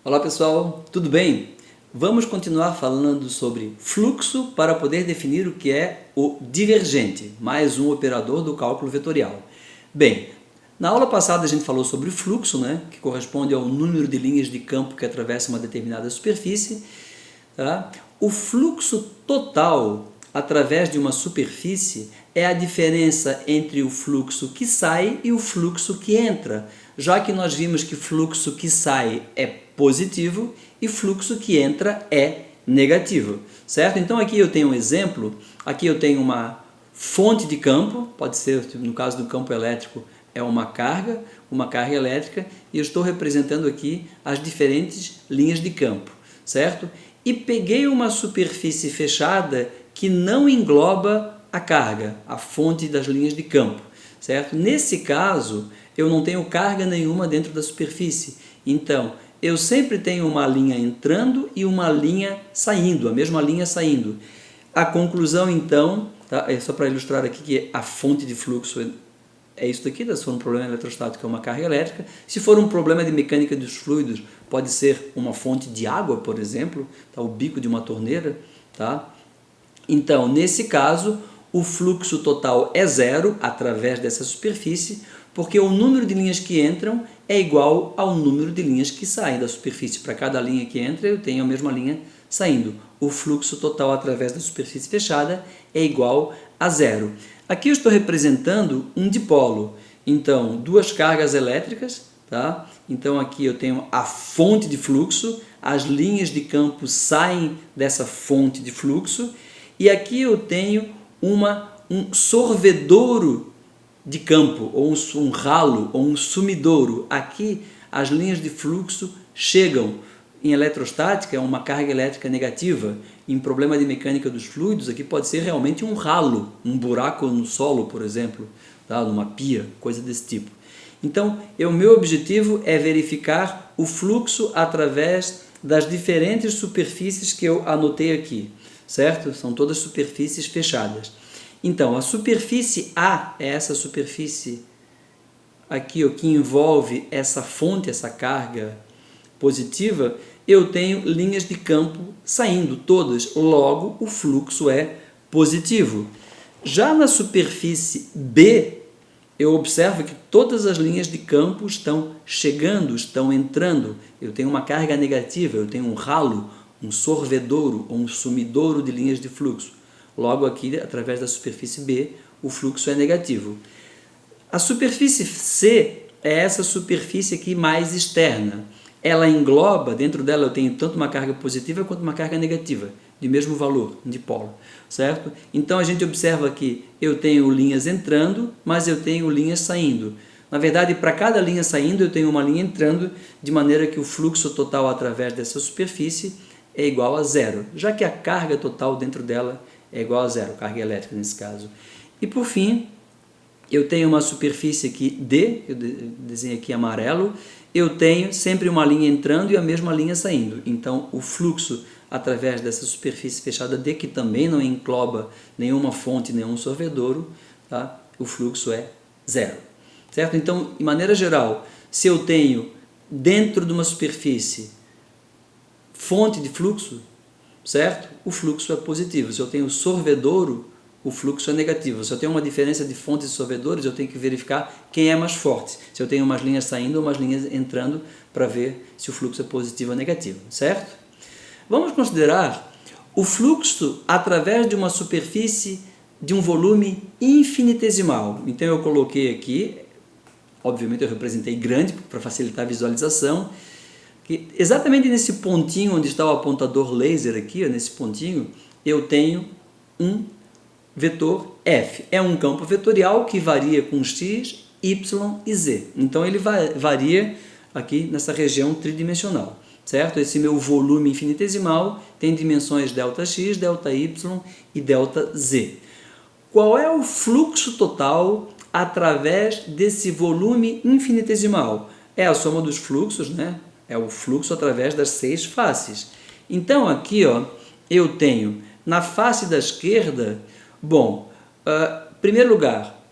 Olá pessoal, tudo bem? Vamos continuar falando sobre fluxo para poder definir o que é o divergente, mais um operador do cálculo vetorial. Bem, na aula passada a gente falou sobre o fluxo, que corresponde ao número de linhas de campo que atravessa uma determinada superfície. Tá? O fluxo total através de uma superfície é a diferença entre o fluxo que sai e o fluxo que entra, já que nós vimos que fluxo que sai é positivo e fluxo que entra é negativo, certo? Então aqui eu tenho um exemplo, aqui eu tenho uma fonte de campo, pode ser, no caso do campo elétrico, é uma carga elétrica, e eu estou representando aqui as diferentes linhas de campo, certo? E peguei uma superfície fechada que não engloba a carga, a fonte das linhas de campo, certo? Nesse caso, eu não tenho carga nenhuma dentro da superfície, então eu sempre tenho uma linha entrando e uma linha saindo, a mesma linha saindo. A conclusão então, tá? É só para ilustrar aqui que a fonte de fluxo é isso daqui, se for um problema eletrostático é uma carga elétrica. Se for um problema de mecânica dos fluidos, pode ser uma fonte de água, por exemplo, tá? O bico de uma torneira. Tá? Então, nesse caso, o fluxo total é zero através dessa superfície, porque o número de linhas que entram é igual ao número de linhas que saem da superfície. Para cada linha que entra, eu tenho a mesma linha saindo. O fluxo total através da superfície fechada é igual a zero. Aqui eu estou representando um dipolo, então duas cargas elétricas, tá? Então aqui eu tenho a fonte de fluxo, as linhas de campo saem dessa fonte de fluxo, e aqui eu tenho um sorvedouro de campo, ou um ralo, ou um sumidouro. Aqui as linhas de fluxo chegam. Em eletrostática é uma carga elétrica negativa. Em problema de mecânica dos fluidos, aqui pode ser realmente um ralo, um buraco no solo, por exemplo, tá? Numa pia, coisa desse tipo. Então, o meu objetivo é verificar o fluxo através das diferentes superfícies que eu anotei aqui, certo? São todas superfícies fechadas. Então, a superfície A é essa superfície aqui, que envolve essa fonte, essa carga positiva. Eu tenho linhas de campo saindo, todas, logo o fluxo é positivo. Já na superfície B, eu observo que todas as linhas de campo estão chegando, estão entrando. Eu tenho uma carga negativa, eu tenho um ralo, um sorvedouro ou um sumidouro de linhas de fluxo. Logo aqui, através da superfície B, o fluxo é negativo. A superfície C é essa superfície aqui mais externa. Ela engloba, dentro dela eu tenho tanto uma carga positiva quanto uma carga negativa, de mesmo valor, de dipolo, certo? Então a gente observa que eu tenho linhas entrando, mas eu tenho linhas saindo. Na verdade, para cada linha saindo, eu tenho uma linha entrando, de maneira que o fluxo total através dessa superfície é igual a zero, já que a carga total dentro dela é igual a zero, carga elétrica nesse caso. E por fim, eu tenho uma superfície aqui D, eu desenho aqui amarelo, eu tenho sempre uma linha entrando e a mesma linha saindo. Então, o fluxo através dessa superfície fechada D, que também não engloba nenhuma fonte, nenhum sorvedouro, tá? O fluxo é zero, certo? Então, de maneira geral, se eu tenho dentro de uma superfície fonte de fluxo, certo? O fluxo é positivo. Se eu tenho sorvedouro, o fluxo é negativo. Se eu tenho uma diferença de fontes e sorvedores, eu tenho que verificar quem é mais forte. Se eu tenho umas linhas saindo ou umas linhas entrando, para ver se o fluxo é positivo ou negativo, certo? Vamos considerar o fluxo através de uma superfície de um volume infinitesimal. Então eu coloquei aqui, obviamente eu representei grande para facilitar a visualização, que exatamente nesse pontinho onde está o apontador laser aqui, nesse pontinho, eu tenho um vetor F. É um campo vetorial que varia com x, y e z. Então ele varia aqui nessa região tridimensional, certo? Esse meu volume infinitesimal tem dimensões ΔX, ΔY e ΔZ. Qual é o fluxo total através desse volume infinitesimal? É a soma dos fluxos, É o fluxo através das 6 faces. Então aqui, eu tenho na face da esquerda, em primeiro lugar,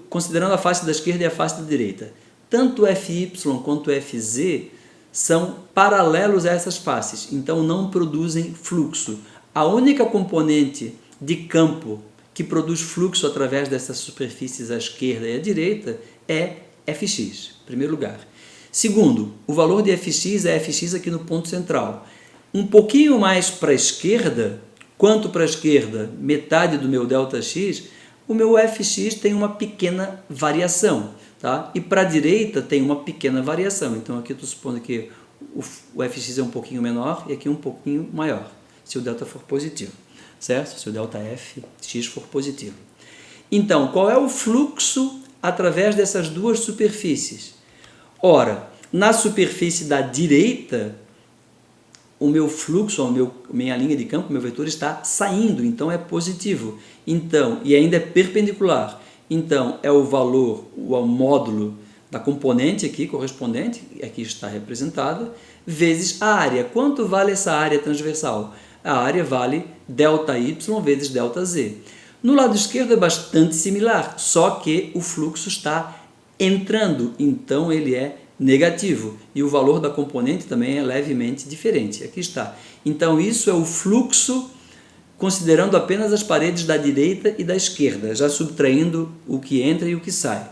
considerando a face da esquerda e a face da direita, tanto Fy quanto Fz são paralelos a essas faces, então não produzem fluxo. A única componente de campo que produz fluxo através dessas superfícies à esquerda e à direita é fx, em primeiro lugar. Segundo, o valor de fx é fx aqui no ponto central. Um pouquinho mais para a esquerda, quanto para a esquerda, metade do meu ΔX, o meu fx tem uma pequena variação, tá? E para a direita tem uma pequena variação. Então aqui eu estou supondo que o fx é um pouquinho menor e aqui um pouquinho maior, se o delta for positivo, certo? Se o ΔFx for positivo. Então, qual é o fluxo através dessas duas superfícies? Ora, na superfície da direita, o meu fluxo, minha linha de campo, meu vetor está saindo, então é positivo. Então, e ainda é perpendicular. Então, é o valor, o módulo da componente aqui, correspondente, aqui está representada, vezes a área. Quanto vale essa área transversal? A área vale ΔY vezes ΔZ. No lado esquerdo é bastante similar, só que o fluxo está entrando, então ele é negativo. E o valor da componente também é levemente diferente. Aqui está. Então isso é o fluxo, considerando apenas as paredes da direita e da esquerda, já subtraindo o que entra e o que sai.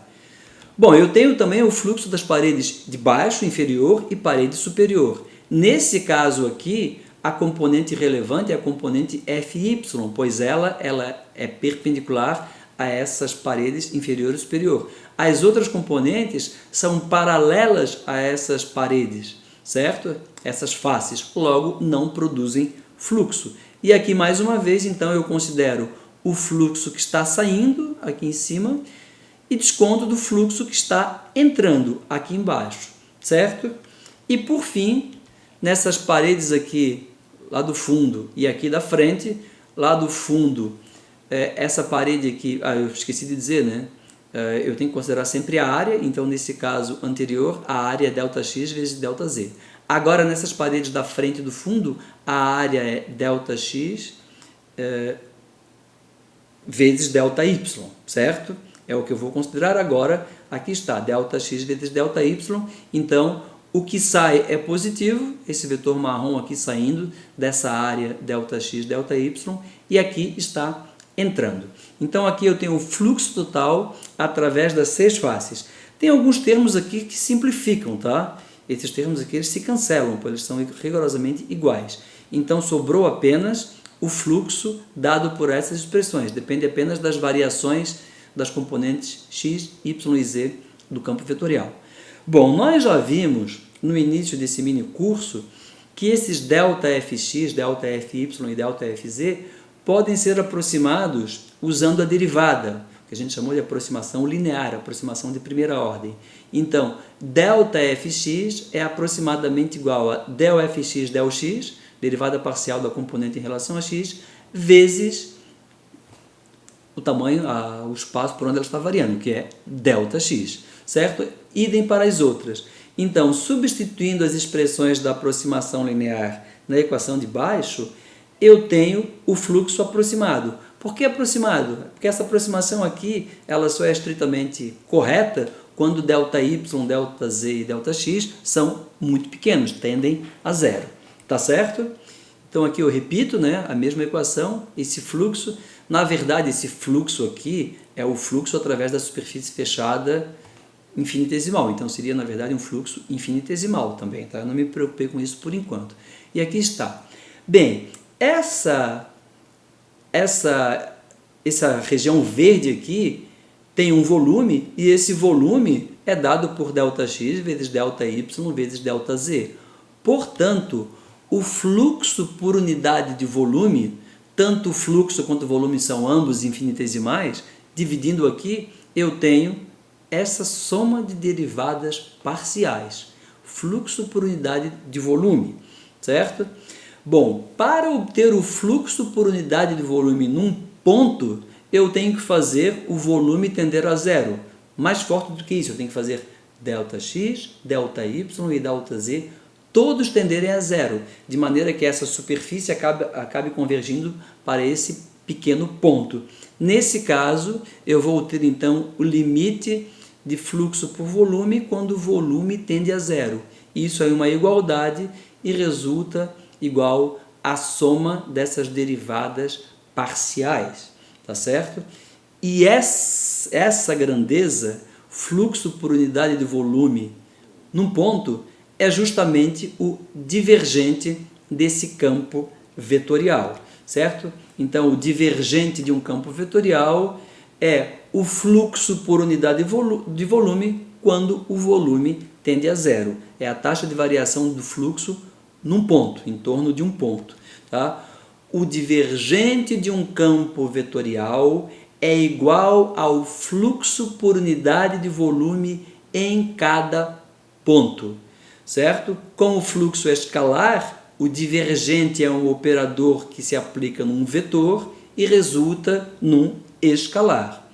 Bom, eu tenho também o fluxo das paredes de baixo, inferior e parede superior. Nesse caso aqui, a componente relevante é a componente FY, pois ela é perpendicular a essas paredes inferior e superior. As outras componentes são paralelas a essas paredes, certo? Essas faces, logo não produzem fluxo. E aqui mais uma vez, então, eu considero o fluxo que está saindo aqui em cima e desconto do fluxo que está entrando aqui embaixo, certo? E por fim, nessas paredes aqui, lá do fundo e aqui da frente, lá do fundo, essa parede aqui, eu esqueci de dizer, né? Eu tenho que considerar sempre a área, então nesse caso anterior, a área é ΔX vezes ΔZ. Agora, nessas paredes da frente e do fundo, a área é ΔX vezes ΔY, certo? É o que eu vou considerar agora. Aqui está, ΔX vezes ΔY, então o que sai é positivo, esse vetor marrom aqui saindo dessa área ΔX, ΔY, e aqui está entrando. Então aqui eu tenho o fluxo total através das 6 faces. Tem alguns termos aqui que simplificam, tá? Esses termos aqui eles se cancelam, pois eles são rigorosamente iguais. Então sobrou apenas o fluxo dado por essas expressões, depende apenas das variações das componentes x, y e z do campo vetorial. Bom, nós já vimos no início desse mini curso que esses ΔFx, ΔFy e ΔFz podem ser aproximados usando a derivada, que a gente chamou de aproximação linear, aproximação de primeira ordem. Então, ΔFx é aproximadamente igual a ΔFx ΔX, derivada parcial da componente em relação a x, vezes o tamanho, o espaço por onde ela está variando, que é ΔX, certo? Idem para as outras. Então, substituindo as expressões da aproximação linear na equação de baixo, eu tenho o fluxo aproximado. Por que aproximado? Porque essa aproximação aqui ela só é estritamente correta quando ΔY, ΔZ e ΔX são muito pequenos, tendem a zero. Tá certo? Então aqui eu repito, né, a mesma equação, esse fluxo. Na verdade, esse fluxo aqui é o fluxo através da superfície fechada infinitesimal. Então seria, na verdade, um fluxo infinitesimal também. Tá? Eu não me preocupei com isso por enquanto. E aqui está. Bem, essa região verde aqui tem um volume e esse volume é dado por ΔX vezes ΔY vezes ΔZ. Portanto, o fluxo por unidade de volume, tanto o fluxo quanto o volume são ambos infinitesimais, dividindo aqui, eu tenho essa soma de derivadas parciais. Fluxo por unidade de volume, certo? Bom, para obter o fluxo por unidade de volume num ponto, eu tenho que fazer o volume tender a zero. Mais forte do que isso, eu tenho que fazer ΔX, ΔY e ΔZ, todos tenderem a zero, de maneira que essa superfície acabe convergindo para esse pequeno ponto. Nesse caso, eu vou ter então o limite de fluxo por volume quando o volume tende a zero. Isso é uma igualdade e resulta igual à soma dessas derivadas parciais, tá certo? E essa grandeza, fluxo por unidade de volume num ponto, é justamente o divergente desse campo vetorial, certo? Então, o divergente de um campo vetorial é o fluxo por unidade de volume quando o volume tende a zero. É a taxa de variação do fluxo num ponto, em torno de um ponto. Tá? O divergente de um campo vetorial é igual ao fluxo por unidade de volume em cada ponto, certo? Como o fluxo é escalar, o divergente é um operador que se aplica num vetor e resulta num escalar,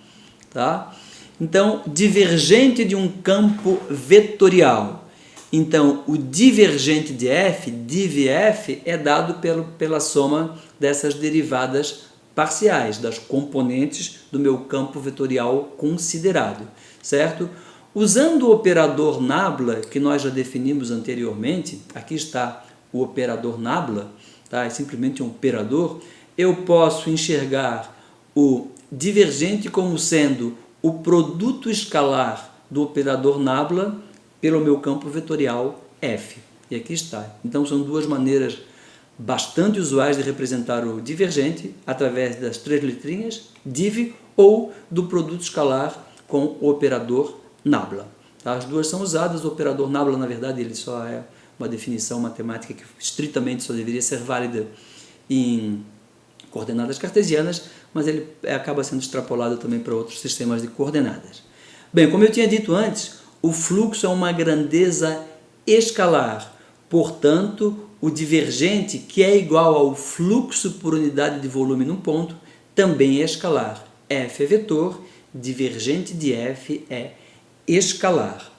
tá? Então, divergente de um campo vetorial. Então, o divergente de f, div_f, é dado pela soma dessas derivadas parciais, das componentes do meu campo vetorial considerado, certo? Usando o operador nabla, que nós já definimos anteriormente, aqui está o operador nabla, tá? É simplesmente um operador, eu posso enxergar o divergente como sendo o produto escalar do operador nabla pelo meu campo vetorial f. E aqui está. Então, são duas maneiras bastante usuais de representar o divergente, através das três letrinhas, div, ou do produto escalar com o operador nabla. Tá? As duas são usadas. O operador nabla, na verdade, ele só é uma definição matemática que estritamente só deveria ser válida em coordenadas cartesianas, mas ele acaba sendo extrapolado também para outros sistemas de coordenadas. Bem, como eu tinha dito antes, o fluxo é uma grandeza escalar, portanto, o divergente, que é igual ao fluxo por unidade de volume num ponto, também é escalar. F é vetor, divergente de F é escalar.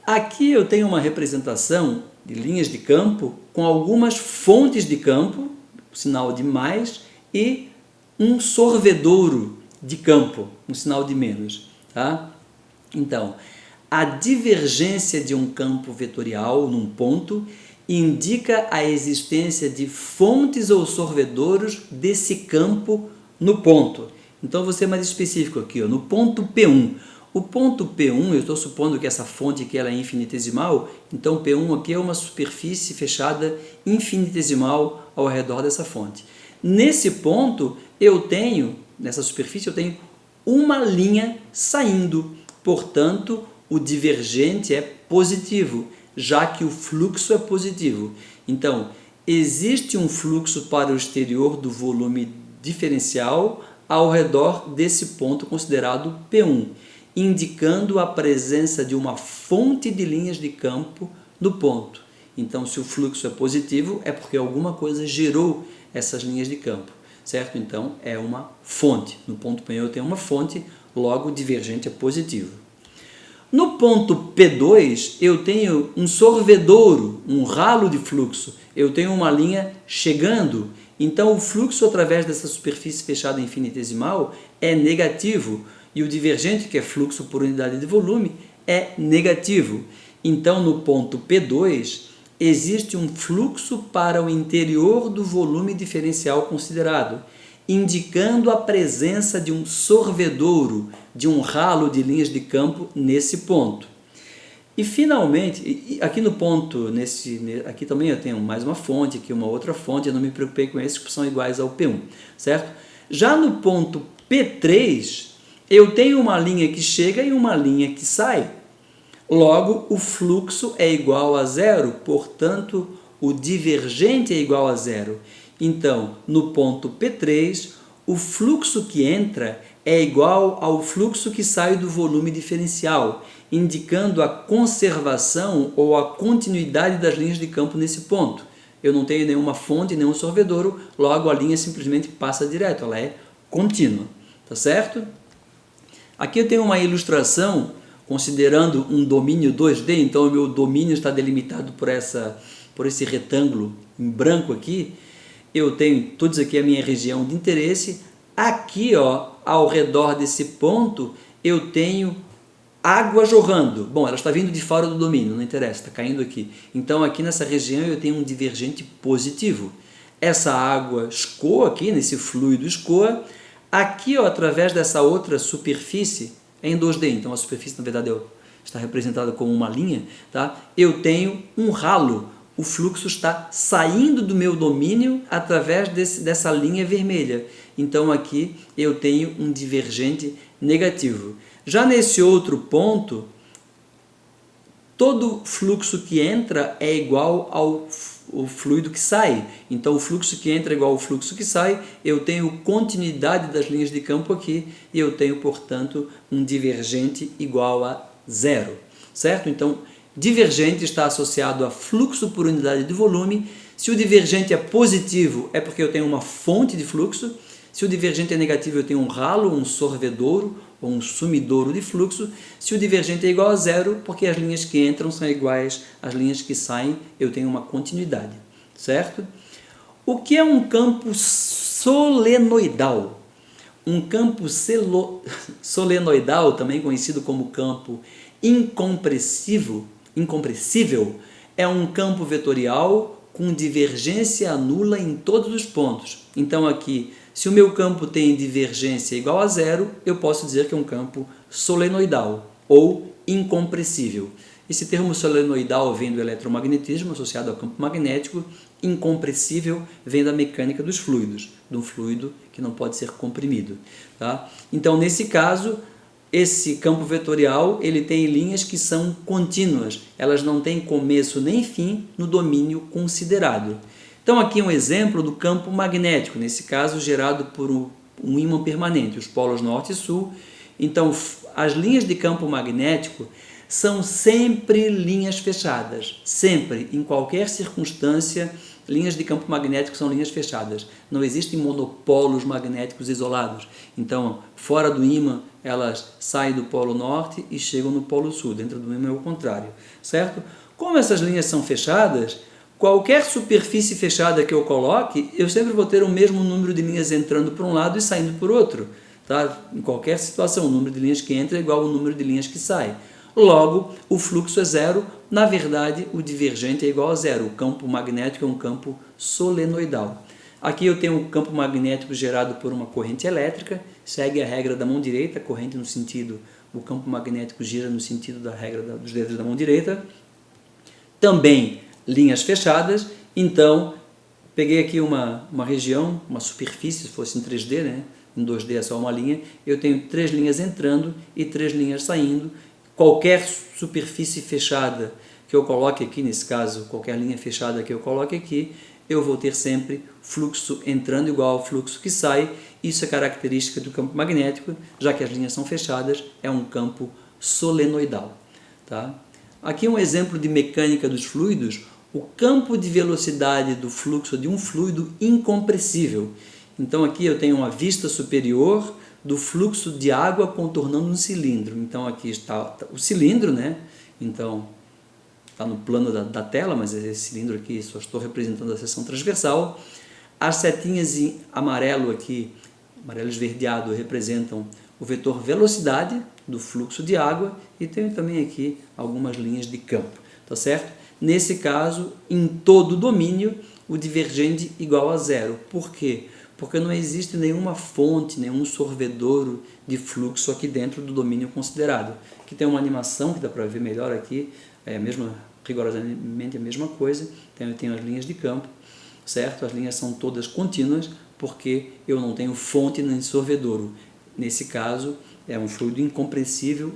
Aqui eu tenho uma representação de linhas de campo com algumas fontes de campo, sinal de mais, e um sorvedouro de campo, um sinal de menos. Tá? Então, a divergência de um campo vetorial num ponto indica a existência de fontes ou sorvedouros desse campo no ponto. Então, vou ser mais específico aqui, ó, no ponto P1. O ponto P1, eu estou supondo que essa fonte aqui ela é infinitesimal, então P1 aqui é uma superfície fechada infinitesimal ao redor dessa fonte. Nesse ponto, nessa superfície, eu tenho uma linha saindo, portanto, o divergente é positivo, já que o fluxo é positivo. Então, existe um fluxo para o exterior do volume diferencial ao redor desse ponto considerado P1, indicando a presença de uma fonte de linhas de campo no ponto. Então, se o fluxo é positivo, é porque alguma coisa gerou essas linhas de campo, certo? Então, é uma fonte. No ponto P1 eu tenho uma fonte, logo o divergente é positivo. No ponto P2, eu tenho um sorvedouro, um ralo de fluxo. Eu tenho uma linha chegando. Então, o fluxo através dessa superfície fechada infinitesimal é negativo. E o divergente, que é fluxo por unidade de volume, é negativo. Então, no ponto P2, existe um fluxo para o interior do volume diferencial considerado, indicando a presença de um sorvedouro, de um ralo de linhas de campo nesse ponto. E finalmente, aqui no ponto, aqui também eu tenho mais uma fonte, aqui uma outra fonte, eu não me preocupei com esses que são iguais ao P1, certo? Já no ponto P3, eu tenho uma linha que chega e uma linha que sai. Logo, o fluxo é igual a zero, portanto, o divergente é igual a zero. Então, no ponto P3, o fluxo que entra é igual ao fluxo que sai do volume diferencial, indicando a conservação ou a continuidade das linhas de campo nesse ponto. Eu não tenho nenhuma fonte, nenhum sorvedouro, logo a linha simplesmente passa direto, ela é contínua, tá certo? Aqui eu tenho uma ilustração considerando um domínio 2D, então o meu domínio está delimitado por esse retângulo em branco aqui. Eu tenho, tudo isso aqui é a minha região de interesse. Aqui, ó, ao redor desse ponto, eu tenho água jorrando. Bom, ela está vindo de fora do domínio, não interessa, está caindo aqui. Então aqui nessa região eu tenho um divergente positivo. Essa água escoa aqui, nesse fluido escoa, aqui ó, através dessa outra superfície, é em 2D, então a superfície na verdade está representada como uma linha, tá? Eu tenho um ralo, o fluxo está saindo do meu domínio através dessa linha vermelha. Então aqui eu tenho um divergente negativo. Já nesse outro ponto, todo fluxo que entra é igual ao fluido que sai. Então o fluxo que entra é igual ao fluxo que sai, eu tenho continuidade das linhas de campo aqui e eu tenho, portanto, um divergente igual a zero, certo? Então, divergente está associado a fluxo por unidade de volume. Se o divergente é positivo, é porque eu tenho uma fonte de fluxo. Se o divergente é negativo, eu tenho um ralo, um sorvedouro ou um sumidouro de fluxo. Se o divergente é igual a zero, porque as linhas que entram são iguais às linhas que saem, eu tenho uma continuidade, certo? O que é um campo solenoidal? Um campo solenoidal, também conhecido como campo incompressível, é um campo vetorial com divergência nula em todos os pontos. Então aqui, se o meu campo tem divergência igual a zero, eu posso dizer que é um campo solenoidal ou incompressível. Esse termo solenoidal vem do eletromagnetismo associado ao campo magnético, incompressível vem da mecânica dos fluidos, de um fluido que não pode ser comprimido. Tá? Então, nesse caso, esse campo vetorial ele tem linhas que são contínuas, elas não têm começo nem fim no domínio considerado. Então aqui um exemplo do campo magnético, nesse caso gerado por um ímã permanente, os polos norte e sul. Então as linhas de campo magnético são sempre linhas fechadas, sempre, em qualquer circunstância, linhas de campo magnético são linhas fechadas. Não existem monopolos magnéticos isolados. Então, fora do ímã, elas saem do polo norte e chegam no polo sul. Dentro do ímã é o contrário, certo? Como essas linhas são fechadas, qualquer superfície fechada que eu coloque, eu sempre vou ter o mesmo número de linhas entrando por um lado e saindo por outro. Tá? Em qualquer situação, o número de linhas que entra é igual ao número de linhas que sai. Logo, o fluxo é zero, na verdade, o divergente é igual a zero. O campo magnético é um campo solenoidal. Aqui eu tenho um campo magnético gerado por uma corrente elétrica, segue a regra da mão direita, corrente no sentido, o campo magnético gira no sentido da regra dos dedos da mão direita. Também linhas fechadas, então peguei aqui uma região, uma superfície, se fosse em 3D, né? Em 2D é só uma linha, eu tenho 3 linhas entrando e 3 linhas saindo. Qualquer superfície fechada que eu coloque aqui, nesse caso, qualquer linha fechada que eu coloque aqui, eu vou ter sempre fluxo entrando igual ao fluxo que sai. Isso é característica do campo magnético, já que as linhas são fechadas, é um campo solenoidal. Tá? Aqui um exemplo de mecânica dos fluidos, o campo de velocidade do fluxo de um fluido incompressível. Então aqui eu tenho uma vista superior do fluxo de água contornando um cilindro. Então aqui está o cilindro, né? Então está no plano da tela, mas esse cilindro aqui só estou representando a seção transversal. As setinhas em amarelo aqui, amarelo esverdeado, representam o vetor velocidade do fluxo de água e tenho também aqui algumas linhas de campo, tá certo? Nesse caso, em todo o domínio, o divergente igual a zero. Por quê? Porque não existe nenhuma fonte, nenhum sorvedouro de fluxo aqui dentro do domínio considerado. Aqui tem uma animação que dá para ver melhor aqui, é a mesma, rigorosamente a mesma coisa. Então eu tenho as linhas de campo, certo? As linhas são todas contínuas porque eu não tenho fonte nem sorvedouro. Nesse caso, é um fluido incompressível,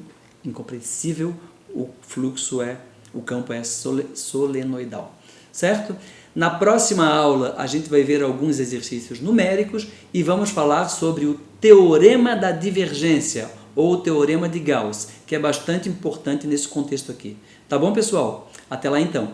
o campo é solenoidal, certo? Na próxima aula, a gente vai ver alguns exercícios numéricos e vamos falar sobre o teorema da divergência, ou o teorema de Gauss, que é bastante importante nesse contexto aqui. Tá bom, pessoal? Até lá então!